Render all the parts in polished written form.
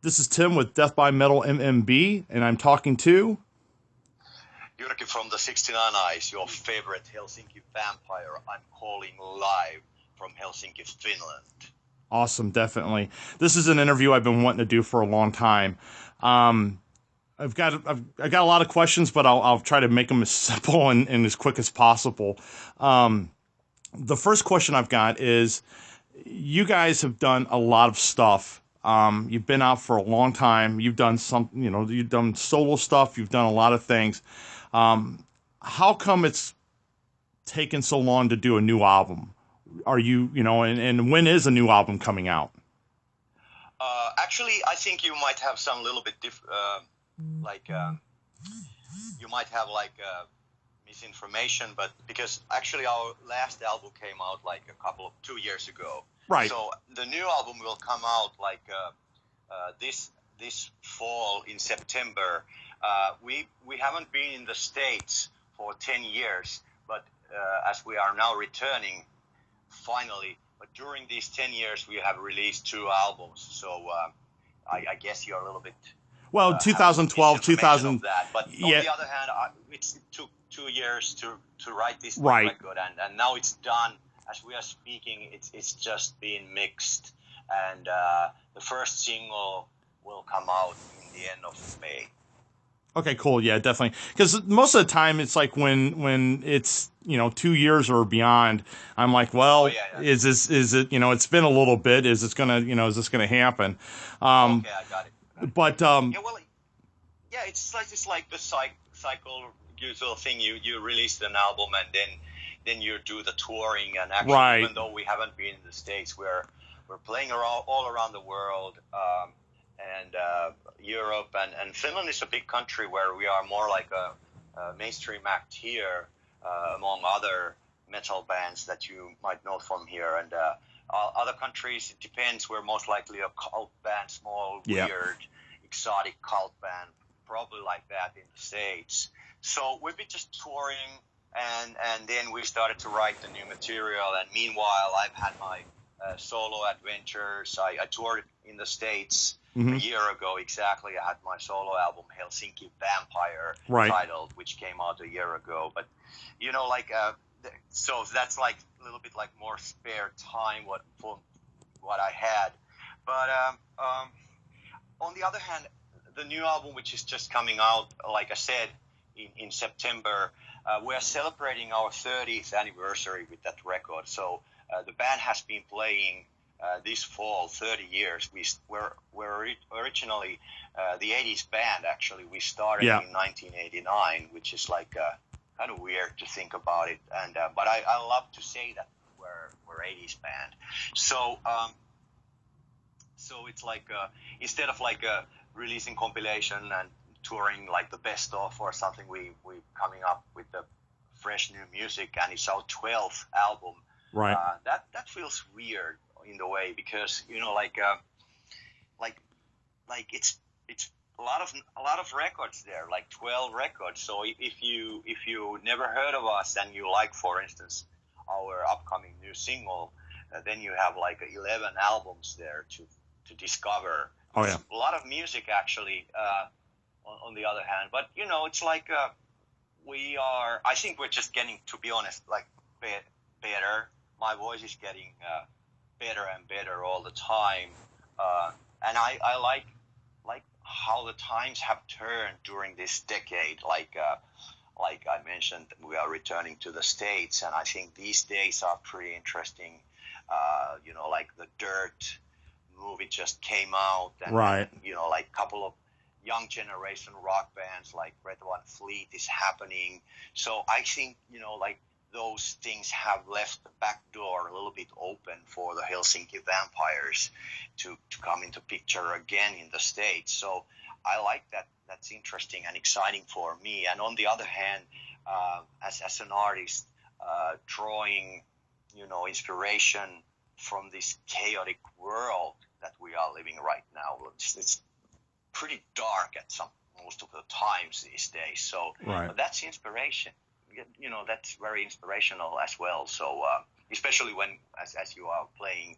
This is Tim with Death by Metal MMB, and I'm talking to... Jyrki from the 69 Eyes, your favorite Helsinki vampire. I'm calling live from Helsinki, Finland. Awesome, definitely. This is an interview I've been wanting to do for a long time. I've got a lot of questions, but I'll try to make them as simple and as quick as possible. The first question I've got is, you guys have done a lot of stuff. You've been out for a long time. You've done you've done solo stuff. You've done a lot of things. How come it's taken so long to do a new album? Are you, and when is a new album coming out? Actually, I think you might have some little bit you might have misinformation, but because actually our last album came out 2 years ago. Right. So the new album will come out this fall in September. We haven't been in the States for 10 years, but as we are now returning finally, but during these 10 years we have released 2 albums. So I guess you're a little bit... Well, 2012, 2000. That. But yeah. On the other hand, it took 2 years to write this record, and now it's done. As we are speaking, it's just being mixed, and the first single will come out in the end of May. Okay, cool. Yeah, definitely. Because most of the time, it's like when it's 2 years or beyond, I'm like, well, is it it's been a little bit. Is this gonna happen? Okay, I got it. But it's like the cycle usual thing. You release an album and then you do the touring, and actually, right. Even though we haven't been in the States, we're playing all around the world, and Europe, and Finland is a big country where we are more like a mainstream act here, among other metal bands that you might know from here, and other countries, it depends. We're most likely a cult band, small, weird, exotic cult band, probably like that in the States. So we've been just touring, and then we started to write the new material. And meanwhile, I've had my solo adventures. I toured in the States a year ago exactly. I had my solo album, Helsinki Vampire, titled, which came out a year ago. But, so that's like a little bit like more spare time for what I had. But on the other hand, the new album, which is just coming out, like I said, in September, we're celebrating our 30th anniversary with that record. So the band has been playing this fall 30 years. We're originally the 80s band, actually. We started in 1989, which is kind of weird to think about it. And but I love to say that we're 80s band. So so it's instead of releasing compilation and touring the best of or something, we coming up with the fresh new music, and it's our 12th album. Right. That feels weird in the way, because it's a lot of records there, 12 records. So if you never heard of us and you for instance, our upcoming new single, then you have 11 albums there to discover. Oh yeah. A lot of music actually. On the other hand, but it's I think we're just getting, to be honest, better. My voice is getting better and better all the time, and I like how the times have turned during this decade. Like I mentioned, we are returning to the States, and I think these days are pretty interesting. The Dirt movie just came out, and right. Couple of young generation rock bands like Red One Fleet is happening. So I think, those things have left the back door a little bit open for the Helsinki Vampires to come into picture again in the States. So I like that. That's interesting and exciting for me. And on the other hand, as an artist, drawing, inspiration from this chaotic world that we are living right now. It's pretty dark at most of the times these days. So that's inspiration. That's very inspirational as well. So especially when, as you are playing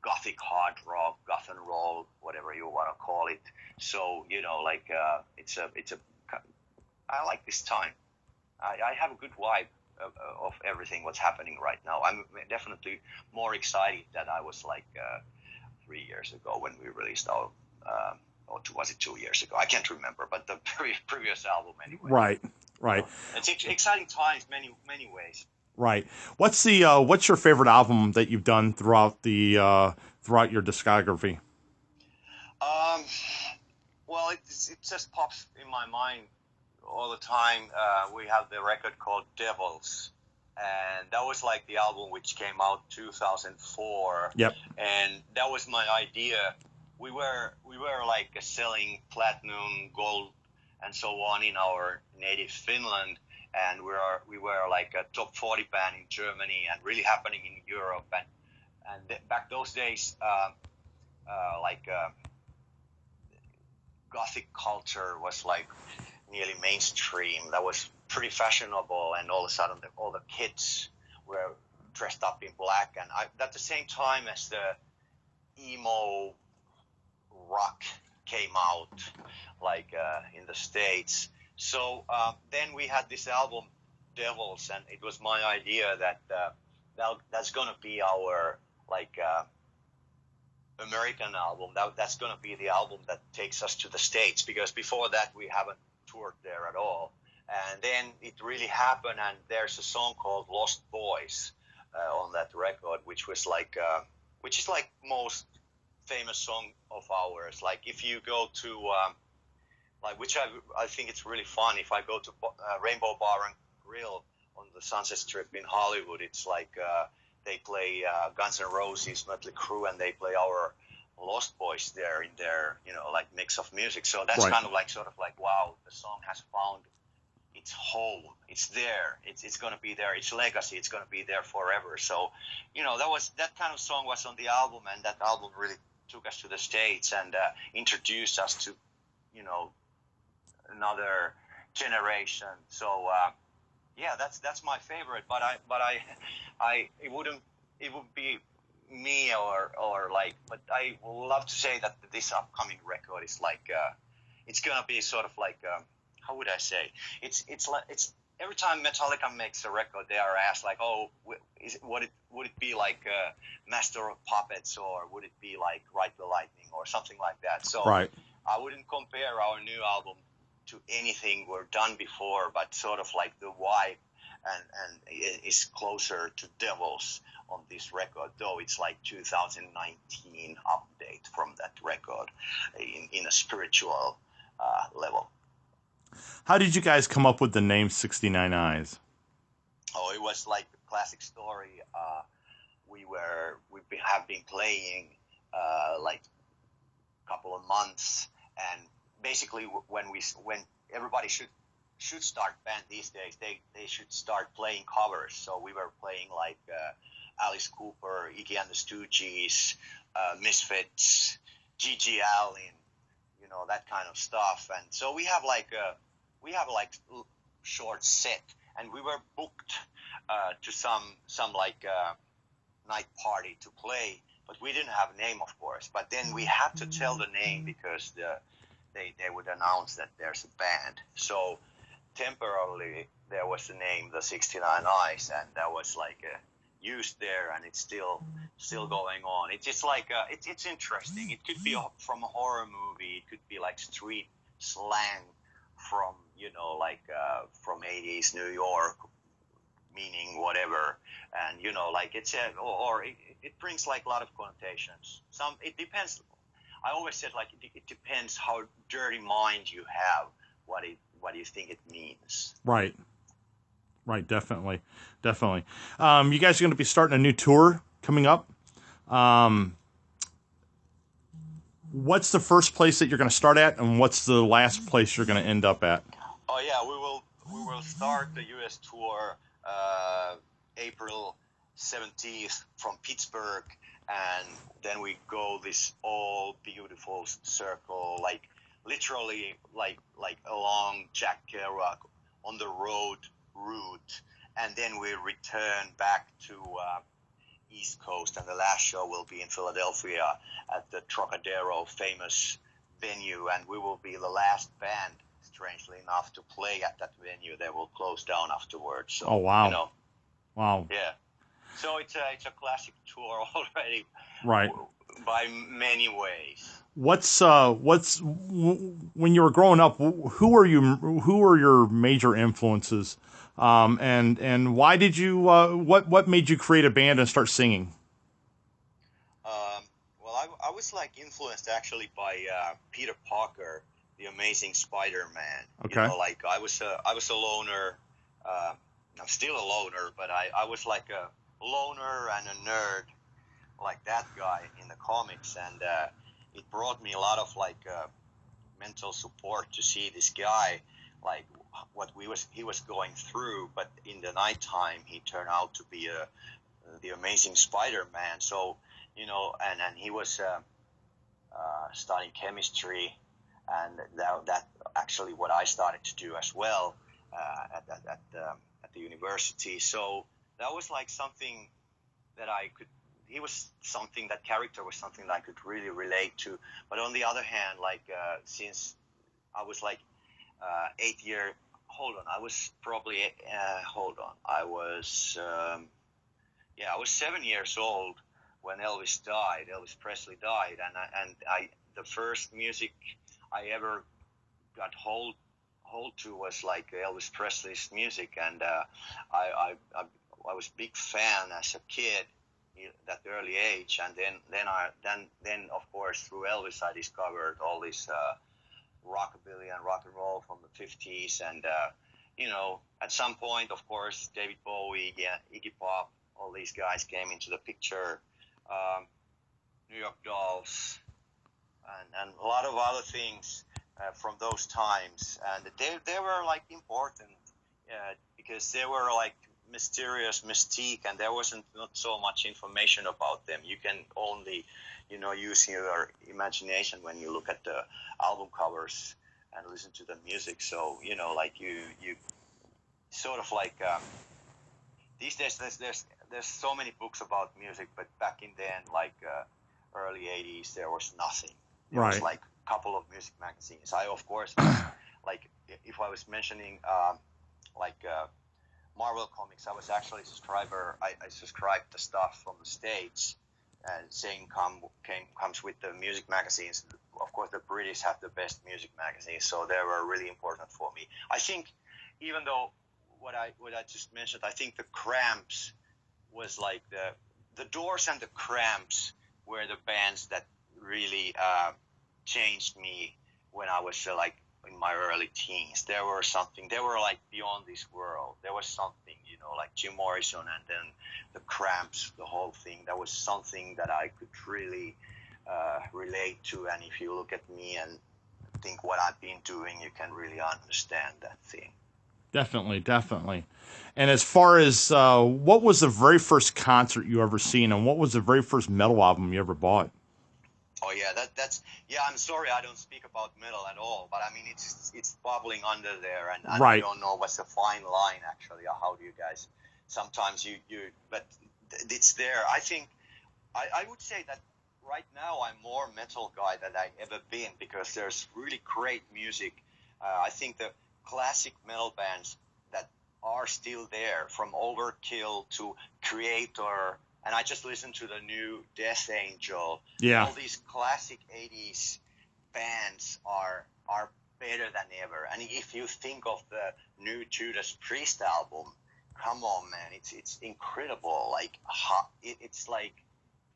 gothic hard rock, goth and roll, whatever you want to call it. So I like this time. I have a good vibe of everything what's happening right now. I'm definitely more excited than I was 3 years ago when we released our, or was it 2 years ago? I can't remember, but the previous album anyway. Right, right. It's exciting times, many ways. Right. What's your favorite album that you've done throughout throughout your discography? Well, it just pops in my mind all the time. We have the record called Devils, and that was like the album which came out 2004. Yep. And that was my idea. We were like selling platinum, gold, and so on in our native Finland, and we were like a top 40 band in Germany and really happening in Europe. And back those days, gothic culture was like nearly mainstream. That was pretty fashionable, and all of a sudden all the kids were dressed up in black. And at the same time as the emo rock came out, in the States. So then we had this album Devils, and it was my idea that that's gonna be our American album. That's going to be the album that takes us to the States, because before that we haven't toured there at all. And then it really happened, and there's a song called Lost Boys on that record, which is like most famous song of ours. Like if you go to which I think it's really fun. If I go to Rainbow Bar and Grill on the Sunset Strip in Hollywood, it's like they play Guns N' Roses, Mötley Crüe, and they play our Lost Boys there in their, mix of music. So that's Right. kind of wow, the song has found its home. It's there. It's going to be there. Its legacy. It's going to be there forever. So, that kind of song was on the album, and that album really took us to the States and introduced us to, another generation. So, yeah, that's my favorite. But it would be me but I would love to say that this upcoming record is it's gonna be sort of how would I say? It's every time Metallica makes a record, they are asked would it be Master of Puppets, or would it be Ride the Lightning or something like that? So Right. I wouldn't compare our new album to anything we've done before, but sort of the vibe and is closer to Devils on this record, though it's 2019 update from that record in a spiritual level. How did you guys come up with the name 69 Eyes? Oh, it was a classic story. We have been playing couple of months, and basically when everybody should start band these days, they should start playing covers. So we were playing Alice Cooper, Iggy and the Stooges, Misfits, Gigi Allen, that kind of stuff. And so we have short set, and we were booked to some night party to play, but we didn't have a name, of course. But then we had to tell the name because they would announce that there's a band. So temporarily there was the name the 69 Eyes, and that was used there, and it's still going on. It's just it's interesting. It could be from a horror movie. It could be street slang from from 80s New York, meaning whatever, and it's it brings a lot of connotations. It depends. I always said it depends how dirty mind you have, what do you think it means. Right, definitely. You guys are going to be starting a new tour coming up. What's the first place that you're going to start at, and what's the last place you're going to end up at? Oh yeah, we will start the U.S. tour April 17th from Pittsburgh, and then we go this all beautiful circle, literally along Jack Kerouac on the road route, and then we return back to East Coast, and the last show will be in Philadelphia at the Trocadero famous venue, and we will be the last band, strangely enough, to play at that venue. They will close down afterwards. So, Oh, wow. you know, Wow. yeah. So it's a classic tour already, Right. by many ways. When you were growing up, who were your major influences, and why did you what made you create a band and start singing? Well, I was like influenced actually by Peter Parker, the Amazing Spider-Man. You Okay. know, like I was a loner. Uh, I'm still a loner, but I was like a loner and a nerd, like that guy in the comics, and it brought me a lot of like mental support to see this guy, like what he was going through, but in the nighttime he turned out to be the Amazing Spider-Man. So, you know, and he was studying chemistry, and that actually what I started to do as well at the university. So that was like something that I could. He was something, that character was something that I could really relate to. But on the other hand, like since I was like 8 year, hold on, I was probably hold on, I was I was 7 years old when Elvis died. Elvis Presley died, and I the first music I ever got hold to was like Elvis Presley's music, and I was a big fan as a kid at that early age, and then of course through Elvis I discovered all this rockabilly and rock and roll from the 50s, and you know, at some point, of course, David Bowie, Iggy Pop, all these guys came into the picture, New York Dolls, and a lot of other things from those times, and they were like important because they were like mysterious, mystique, and there wasn't not so much information about them. You can only, you know, use your imagination when you look at the album covers and listen to the music. So, you know, like you sort of like these days there's so many books about music, but back in then, like early 80s, there was nothing. There was Right. like a couple of music magazines. I of course was like, if I was mentioning like Marvel Comics, I was actually a subscriber. I subscribed the stuff from the States, and same comes with the music magazines. Of course, the British have the best music magazines, so they were really important for me. I think, even though what I just mentioned, I think the Cramps was like the Doors and the Cramps were the bands that really changed me when I was like in my early teens. They were like beyond this world. There was something, you know, like Jim Morrison and then the Cramps, the whole thing. That was something that I could really relate to. And if you look at me and think what I've been doing, you can really understand that thing. Definitely, definitely. And as far as what was the very first concert you ever seen, and what was the very first metal album you ever bought? Oh yeah, that's yeah. I'm sorry, I don't speak about metal at all, but I mean it's bubbling under there, and I Right. don't know what's the fine line actually. How do you guys? Sometimes but it's there. I think I would say that right now I'm more metal guy than I ever been, because there's really great music. I think the classic metal bands that are still there, from Overkill to Creator, and I just listened to the new Death Angel. Yeah. All these classic 80s bands are better than ever. And if you think of the new Judas Priest album, come on, man, it's incredible. Like it's like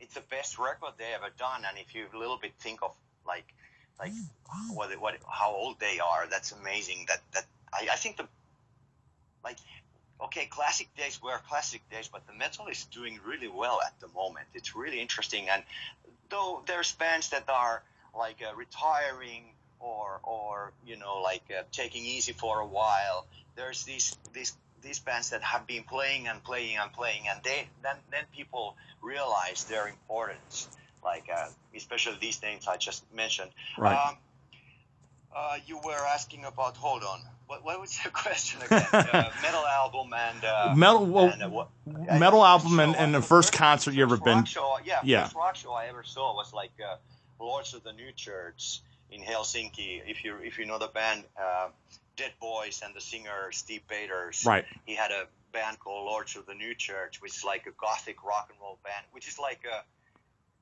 it's the best record they ever done. And if you a little bit think of like what how old they are, that's amazing. That I think the like okay, classic days were classic days, but the metal is doing really well at the moment. It's really interesting, and though there's bands that are like retiring or you know, like taking easy for a while, there's these bands that have been playing and playing and playing, and then people realize their importance, like especially these names I just mentioned. Right. You were asking about, hold on, what was the question again? Metal album and Metal, well, metal album and the first concert you ever been. Rock show, Yeah. First rock show I ever saw was like Lords of the New Church in Helsinki. If you know the band Dead Boys and the singer Steve Baders, Right. He had a band called Lords of the New Church, which is like a gothic rock and roll band, which is like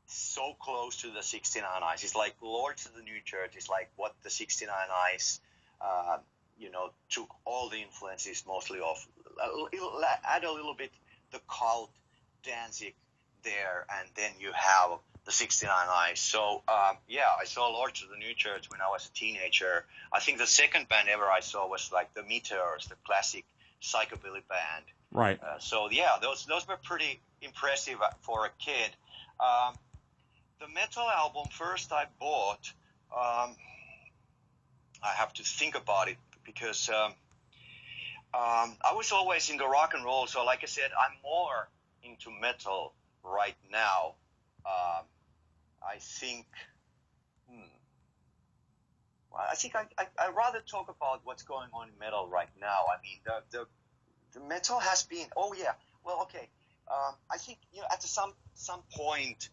so close to the 69 Eyes. It's like Lords of the New Church is like what the 69 Eyes, took all the influences mostly of, add a little bit the Cult, Danzig there, and then you have the 69 Eyes. So, I saw Lords of the New Church when I was a teenager. I think the second band ever I saw was like the Meteors, the classic psychobilly band. Right. Those were pretty impressive for a kid. The metal album first I bought, I have to think about it because I was always into rock and roll. So like I said, I'm more into metal right now. I think I'd rather talk about what's going on in metal right now. I mean, the metal has been, I think, at some point,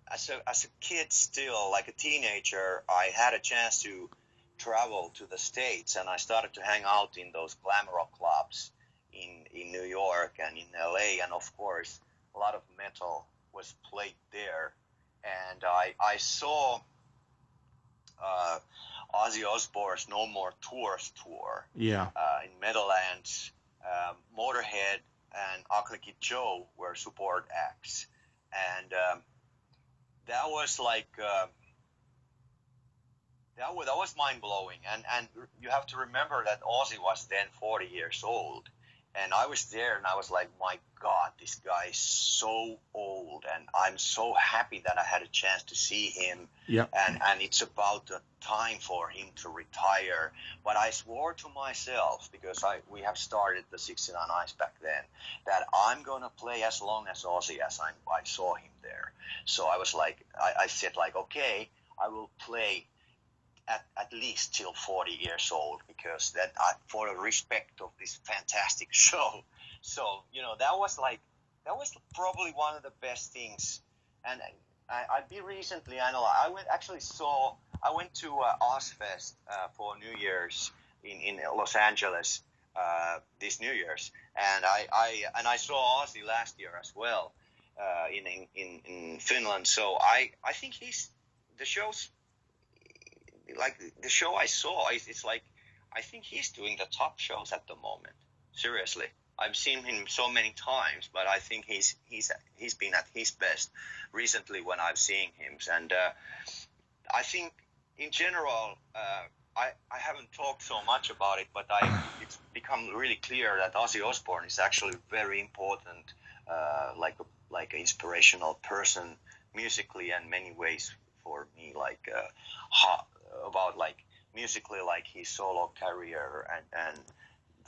as a kid still, like a teenager, I had a chance to travel to the States, and I started to hang out in those glam rock clubs in New York and in LA, and of course, a lot of metal was played there. And I saw Ozzy Osbourne's No More Tours tour in Meadowlands. Motorhead and Ugly Kid Joe were support acts. And that was like that was mind blowing. And you have to remember that Ozzy was then 40 years old, and I was there, and I was like, my God, this guy is so old, and I'm so happy that I had a chance to see him. Yep. And it's about the time for him to retire. But I swore to myself, because we have started the 69 Eyes back then, that I'm going to play as long as Ozzy as I saw him there. So I was like, I said like, okay, I will play at least till 40 years old, because for the respect of this fantastic show. So, that was probably one of the best things. And I recently analyzed. I went to Ozfest for New Year's in Los Angeles this New Year's, and I saw Ozzy last year as well in Finland. So I think the show's like the show I saw. It's like I think he's doing the top shows at the moment. Seriously. I've seen him so many times, but I think he's been at his best recently when I've seen him. And I think in general, I haven't talked so much about it, but it's become really clear that Ozzy Osbourne is actually very important, like an inspirational person musically and many ways for me, like about like musically, like his solo career and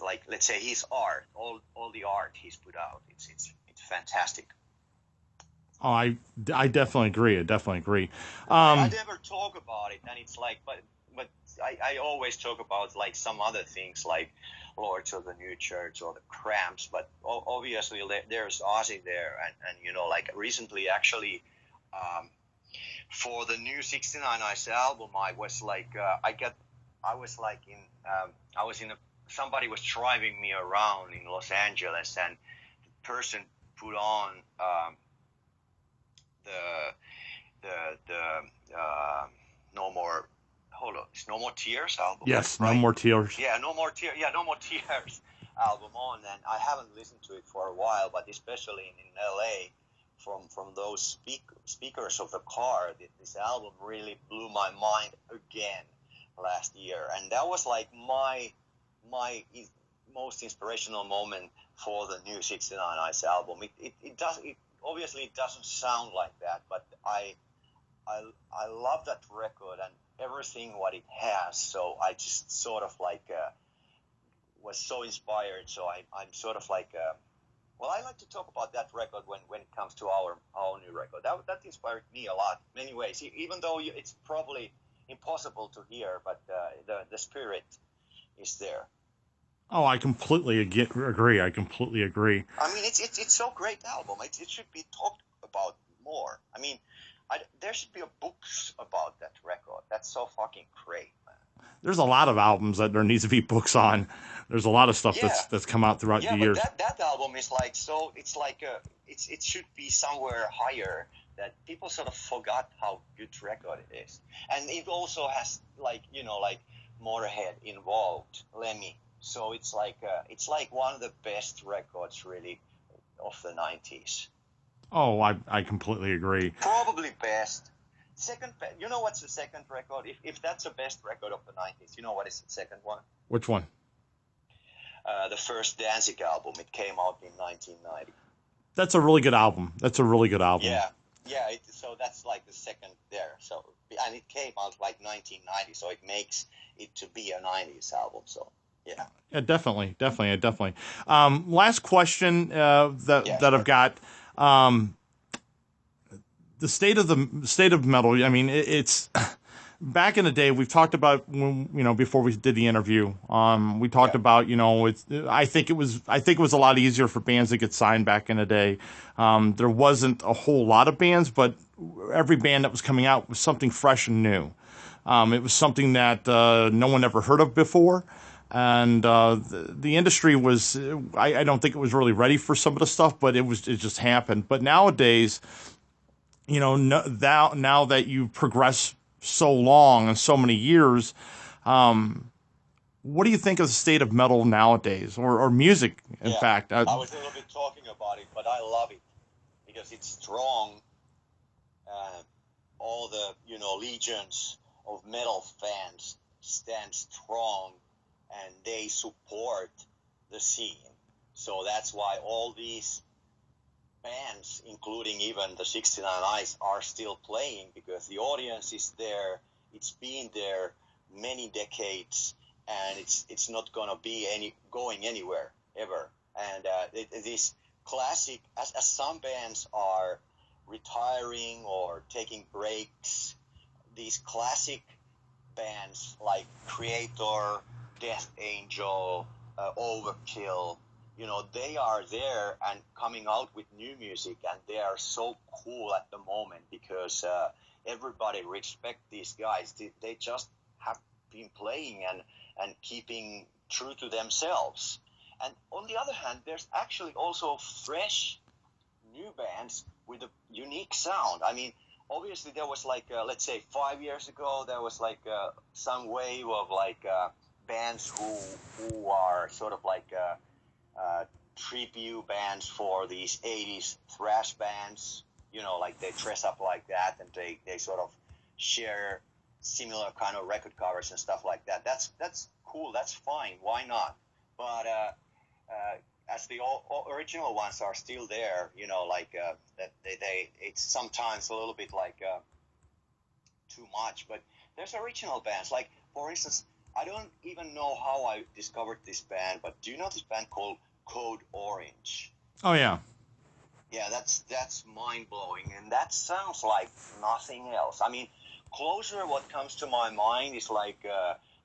like, let's say his art, all the art he's put out, it's fantastic. Oh, I definitely agree. I never talk about it, and it's like, but I always talk about like some other things like Lords of the New Church or the Cramps, but obviously there's Ozzy there, and like recently actually, for the new 69 Eyes album, I was somebody was driving me around in Los Angeles, and the person put on the No More. Hold on, it's No More Tears album. Yes, right? No More Tears. Yeah, No More Tears. Yeah, No More Tears album on, and I haven't listened to it for a while, but especially in LA, from those speakers of the car, this album really blew my mind again last year, and that was like my most inspirational moment for the new 69 Eyes album. It obviously it doesn't sound like that, but I love that record and everything what it has. So I just sort of like was so inspired. So I'm sort of like I like to talk about that record when it comes to our new record. That inspired me a lot, many ways. Even though it's probably impossible to hear, but the spirit is there. Oh, I completely agree. I completely agree. I mean, it's so great album. It should be talked about more. I mean, there should be a books about that record. That's so fucking great, man. There's a lot of albums that there needs to be books on. There's a lot of stuff Yeah, that's come out throughout yeah, the but years. that album is like so. It's like it should be somewhere higher. That people sort of forgot how good record it is, and it also has like like Motorhead involved, Lemmy. So it's like one of the best records really of the 90s. Oh, I completely agree. Probably best. Second, you know what's the second record? If that's the best record of the 90s, you know what is the second one? Which one? The first Danzig album. It came out in 1990. That's a really good album. That's a really good album. Yeah, yeah. So that's like the second there. So and it came out like 1990, so it makes it to be a 90s album. So yeah. Yeah, definitely. Last question that Sure. I've got. The state of metal. I mean, it's back in the day. We've talked about when before we did the interview. We talked about I think it was a lot easier for bands to get signed back in the day. There wasn't a whole lot of bands, but every band that was coming out was something fresh and new. It was something that no one ever heard of before. And the industry was, I don't think it was really ready for some of the stuff, but it just happened. But nowadays, now that you've progressed so long and so many years, what do you think of the state of metal nowadays, or music? In fact, I was a little bit talking about it, but I love it because it's strong. All the legions of metal fans stand strong, and they support the scene. So that's why all these bands, including even the 69 Eyes, are still playing because the audience is there. It's been there many decades, and it's not gonna be going anywhere ever. And this classic, as some bands are retiring or taking breaks, these classic bands like Creator, Death Angel, Overkill, they are there and coming out with new music, and they are so cool at the moment because everybody respect these guys. They just have been playing and keeping true to themselves. And on the other hand, there's actually also fresh new bands with a unique sound. I mean, obviously there was like, let's say 5 years ago, there was like some wave of like bands who are sort of like tribute bands for these 80s thrash bands, like they dress up like that and they sort of share similar kind of record covers and stuff like that. That's cool. That's fine. Why not? But as the original ones are still there, like that it's sometimes a little bit like too much. But there's original bands. Like for instance, I don't even know how I discovered this band, but do you know this band called Code Orange? Oh yeah. Yeah, that's mind blowing, and that sounds like nothing else. I mean, closer what comes to my mind is like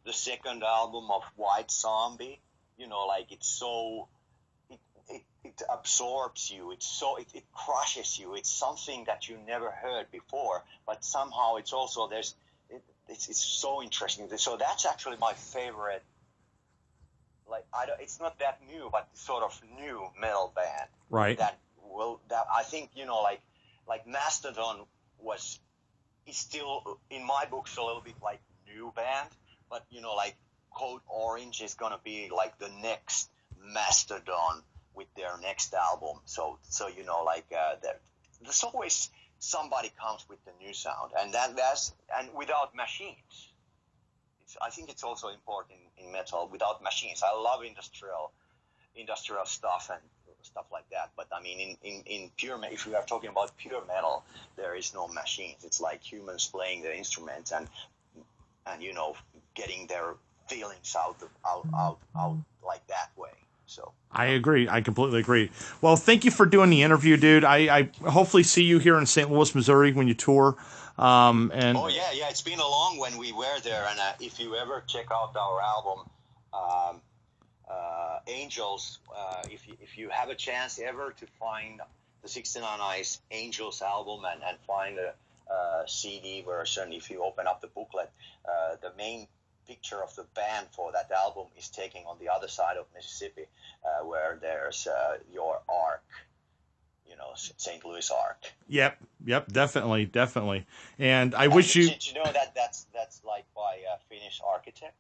the second album of White Zombie. Like it's so it absorbs you. It crushes you. It's something that you never heard before, but somehow it's also it's so interesting. So that's actually my favorite. Like it's not that new, but sort of new metal band. Right. That I think like Mastodon is still in my books a little bit like new band, but like Code Orange is gonna be like the next Mastodon with their next album. So like there's always somebody comes with the new sound, and that's without machines. I think it's also important in metal without machines. I love industrial stuff and stuff like that. But I mean, in pure, if we are talking about pure metal, there is no machines. It's like humans playing the instruments and getting their feelings out like that way. So I agree. I completely agree. Well, thank you for doing the interview, dude. I hopefully see you here in St. Louis, Missouri when you tour. And oh yeah, it's been a long when we were there, and if you ever check out our album, um, Angels, if you have a chance ever to find the 69 Eyes Angels album and find a CD version, if you open up the booklet, the main picture of the band for that album is taken on the other side of Mississippi, where there's your Ark, St. Louis Ark. yep, definitely. And I And wish you. did you know that that's like by a Finnish architect?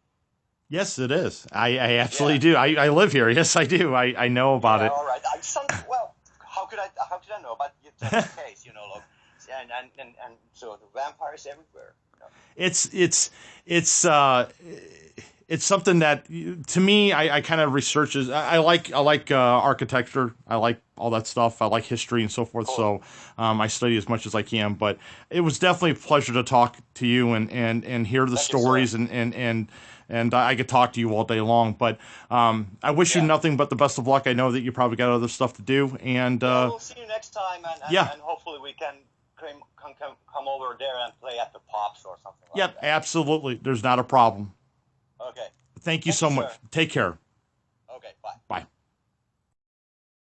Yes, it is. I absolutely Yeah. do. I live here. Yes, I do. I know about Yeah, it. all right. Well, how could I know? But just in case, look, and so the vampires everywhere. It's it's something that to me I kind of research is I like architecture. I like all that stuff. I like history and so forth. Cool. So I study as much as I can. But it was definitely a pleasure to talk to you and hear the Thank you, stories sir. and I could talk to you all day long. But I wish you Yeah. nothing but the best of luck. I know that you probably got other stuff to do. And Yeah, we'll see you next time, yeah. and hopefully we can come over there and play at the Pops or something like Yep, that. absolutely. There's not a problem. Okay. Thank you Thank so you, much. sir. Take care.